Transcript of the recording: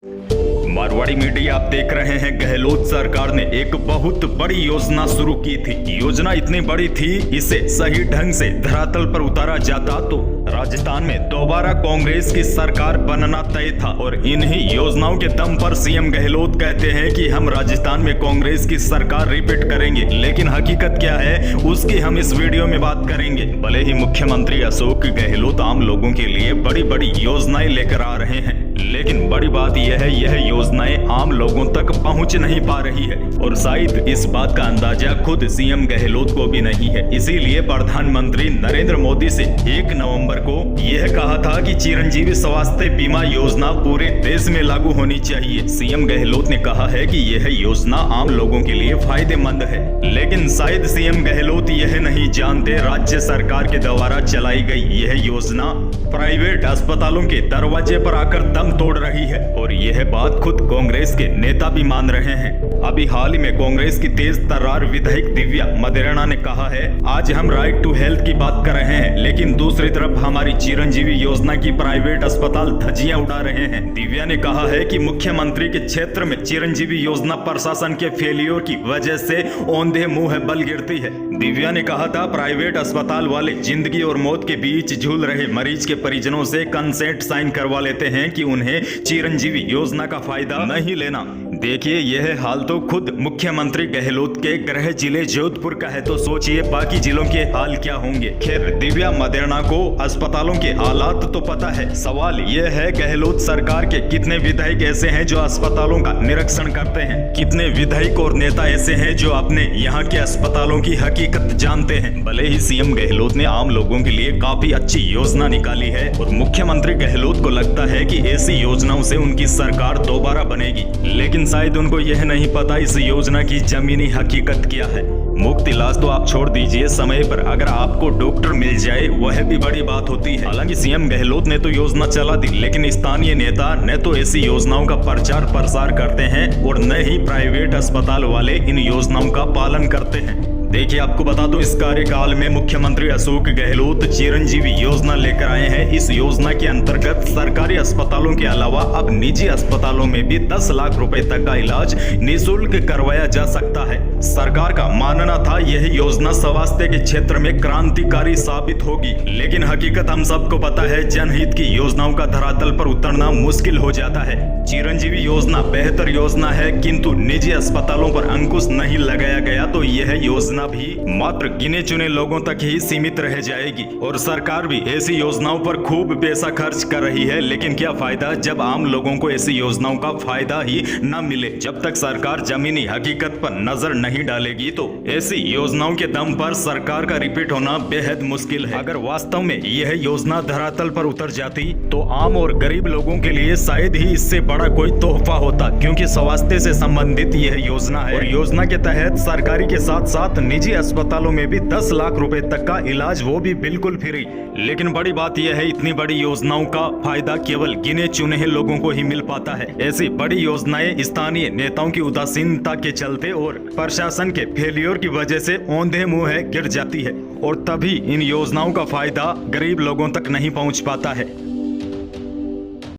Marwari media आप देख रहे हैं। गहलोत सरकार ने एक बहुत बड़ी योजना शुरू की थी। योजना इतनी बड़ी थी, इसे सही ढंग से धरातल पर उतारा जाता तो राजस्थान में दोबारा कांग्रेस की सरकार बनना तय था। और इन्हीं योजनाओं के दम पर सीएम गहलोत कहते हैं कि हम राजस्थान में कांग्रेस की सरकार रिपीट करेंगे। लेकिन हकीकत क्या है, उसकी हम इस वीडियो में बात करेंगे। भले ही मुख्यमंत्री अशोक गहलोत आम लोगों के लिए बड़ी बड़ी योजनाएं लेकर आ रहे हैं, लेकिन बड़ी बात यह है, यह योजनाएं आम लोगों तक पहुंच नहीं पा रही है। और शायद इस बात का अंदाजा खुद सीएम गहलोत को भी नहीं है। इसीलिए प्रधानमंत्री नरेंद्र मोदी से 1 नवंबर को यह कहा था कि चिरंजीवी स्वास्थ्य बीमा योजना पूरे देश में लागू होनी चाहिए। सीएम गहलोत ने कहा है कि यह योजना आम लोगों के लिए फायदेमंद है, लेकिन शायद सीएम गहलोत यह नहीं जानते, राज्य सरकार के द्वारा चलाई गई यह योजना प्राइवेट अस्पतालों के दरवाजे पर आकर दम तोड़ रही है। और यह बात खुद कांग्रेस के नेता भी मान रहे हैं। अभी हाल ही में कांग्रेस की तेज तर्रार विधायक दिव्या मदेरणा ने कहा है, आज हम राइट टू हेल्थ की बात कर रहे हैं, लेकिन दूसरी तरफ हमारी चिरंजीवी योजना की प्राइवेट अस्पताल धज्जियां उड़ा रहे हैं। दिव्या ने कहा है कि मुख्यमंत्री के क्षेत्र में चिरंजीवी योजना प्रशासन के फेलियर की वजह से औंधे मुंह बल गिरती है। दिव्या ने कहा था, प्राइवेट अस्पताल वाले जिंदगी और मौत के बीच झूल रहे मरीज के परिजनों से कंसेंट साइन करवा लेते हैं कि उन्हें चिरंजीवी योजना का फायदा नहीं लेना। देखिए, यह हाल तो खुद मुख्यमंत्री गहलोत के गृह जिले जोधपुर का है, तो सोचिए बाकी जिलों के हाल क्या होंगे। खैर, दिव्या मदेरणा को अस्पतालों के हालात तो पता है। सवाल यह है, गहलोत सरकार के कितने विधायक ऐसे हैं जो अस्पतालों का निरीक्षण करते हैं? कितने विधायक और नेता ऐसे हैं जो अपने यहाँ के अस्पतालों की हकीकत जानते हैं? भले ही सीएम गहलोत ने आम लोगों के लिए काफी अच्छी योजना निकाली है और मुख्यमंत्री गहलोत को लगता है कि ऐसी योजनाओं से उनकी सरकार दोबारा बनेगी, लेकिन शायद उनको यह नहीं पता इस योजना की जमीनी हकीकत क्या है। मुफ्त इलाज तो आप छोड़ दीजिए, समय पर अगर आपको डॉक्टर मिल जाए वह भी बड़ी बात होती है। हालांकि सीएम गहलोत ने तो योजना चला दी, लेकिन स्थानीय नेता न तो ऐसी योजनाओं का प्रचार प्रसार करते हैं और न ही प्राइवेट अस्पताल वाले इन योजनाओं का पालन करते हैं। देखिए, आपको बता दूं, इस कार्यकाल में मुख्यमंत्री अशोक गहलोत चिरंजीवी योजना लेकर आए हैं। इस योजना के अंतर्गत सरकारी अस्पतालों के अलावा अब निजी अस्पतालों में भी 10 लाख रुपए तक का इलाज निःशुल्क करवाया जा सकता है। सरकार का मानना था यह योजना स्वास्थ्य के क्षेत्र में क्रांतिकारी साबित होगी, लेकिन हकीकत हम सबको पता है, जनहित की योजनाओं का धरातल पर उतरना मुश्किल हो जाता है। चिरंजीवी योजना बेहतर योजना है, किंतु निजी अस्पतालों पर अंकुश नहीं लगाया गया तो यह योजना भी मात्र गिने चुने लोगों तक ही सीमित रह जाएगी। और सरकार भी ऐसी योजनाओं पर खूब पैसा खर्च कर रही है, लेकिन क्या फायदा जब आम लोगों को ऐसी योजनाओं का फायदा ही न मिले। जब तक सरकार जमीनी हकीकत पर नजर नहीं डालेगी तो ऐसी योजनाओं के दम पर सरकार का रिपीट होना बेहद मुश्किल है। अगर वास्तव में यह योजना धरातल पर उतर जाती तो आम और गरीब लोगों के लिए शायद ही इससे बड़ा कोई तोहफा होता, क्योंकि स्वास्थ्य से संबंधित यह योजना है। और योजना के तहत सरकारी के साथ साथ निजी अस्पतालों में भी 10 लाख रुपए तक का इलाज, वो भी बिल्कुल फ्री। लेकिन बड़ी बात यह है, इतनी बड़ी योजनाओं का फायदा केवल गिने चुने लोगों को ही मिल पाता है। ऐसी बड़ी योजनाएं स्थानीय नेताओं की उदासीनता के चलते और प्रशासन के फेलियर की वजह से औंधे मुंह गिर जाती है, और तभी इन योजनाओं का फायदा गरीब लोगों तक नहीं पहुंच पाता है।